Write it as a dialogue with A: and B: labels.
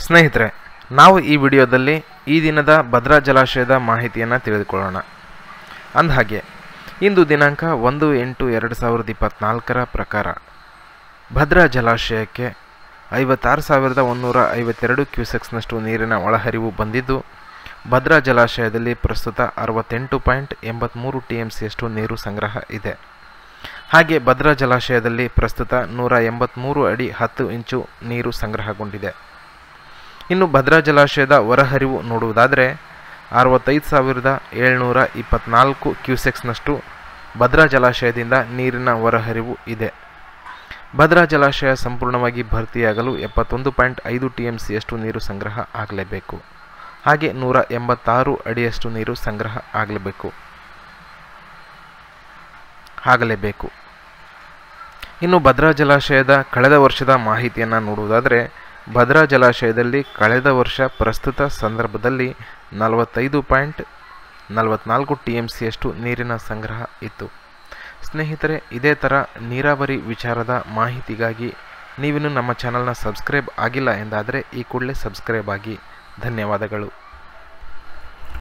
A: ಸ್ನೇಹಿತರೆ, ನಾವು ಈ ವಿಡಿಯೋದಲ್ಲಿ ಈ ದಿನದ ಭದ್ರಾ ಜಲಾಶಯದ ಮಾಹಿತಿಯನ್ನು ತಿಳಿದುಕೊಳ್ಳೋಣ. ಅಂದಹಾಗೆ ಇಂದು ದಿನಾಂಕ 1/8/2024 ಪ್ರಕಾರ ಭದ್ರಾ ಜಲಾಶಯಕ್ಕೆ 56,152 ಕ್ಯೂಸೆಕ್ಸ್ನಷ್ಟು ನೀರಿನ ಒಳಹರಿವು ಬಂದಿದ್ದು, ಭದ್ರಾ ಜಲಾಶಯದಲ್ಲಿ ಪ್ರಸ್ತುತ 68.83 TMCಯಷ್ಟು ನೀರು ಸಂಗ್ರಹ ಇದೆ. ಹಾಗೆ ಭದ್ರಾ ಜಲಾಶಯದಲ್ಲಿ ಪ್ರಸ್ತುತ 183 ಅಡಿ 10 ಇಂಚು ನೀರು ಸಂಗ್ರಹಗೊಂಡಿದೆ. ಇನ್ನು ಭದ್ರಾ ಜಲಾಶಯದ ಹೊರಹರಿವು ನೋಡುವುದಾದರೆ 65,724 ಕ್ಯೂಸೆಕ್ಸ್ನಷ್ಟು ಭದ್ರಾ ಜಲಾಶಯದಿಂದ ನೀರಿನ ಹೊರಹರಿವು ಇದೆ. ಭದ್ರಾ ಜಲಾಶಯ ಸಂಪೂರ್ಣವಾಗಿ ಭರ್ತಿಯಾಗಲು 71.5 TMCಯಷ್ಟು ನೀರು ಸಂಗ್ರಹ ಆಗಲೇಬೇಕು. ಹಾಗೆ 186 ಅಡಿಯಷ್ಟು ನೀರು ಸಂಗ್ರಹ ಆಗಲೇಬೇಕು. ಇನ್ನು ಭದ್ರಾ ಜಲಾಶಯದ ಕಳೆದ ವರ್ಷದ ಮಾಹಿತಿಯನ್ನು ನೋಡುವುದಾದರೆ, ಭದ್ರಾ ಜಲಾಶಯದಲ್ಲಿ ಕಳೆದ ವರ್ಷ ಪ್ರಸ್ತುತ ಸಂದರ್ಭದಲ್ಲಿ 45.44 TMCಯಷ್ಟು ನೀರಿನ ಸಂಗ್ರಹ ಇತ್ತು. ಸ್ನೇಹಿತರೆ, ಇದೇ ಥರ ನೀರಾವರಿ ವಿಚಾರದ ಮಾಹಿತಿಗಾಗಿ ನೀವಿನ್ನೂ ನಮ್ಮ ಚಾನಲ್ನ ಸಬ್ಸ್ಕ್ರೈಬ್ ಆಗಿಲ್ಲ ಎಂದಾದರೆ ಈ ಕೂಡಲೇ ಸಬ್ಸ್ಕ್ರೈಬ್ ಆಗಿ. ಧನ್ಯವಾದಗಳು.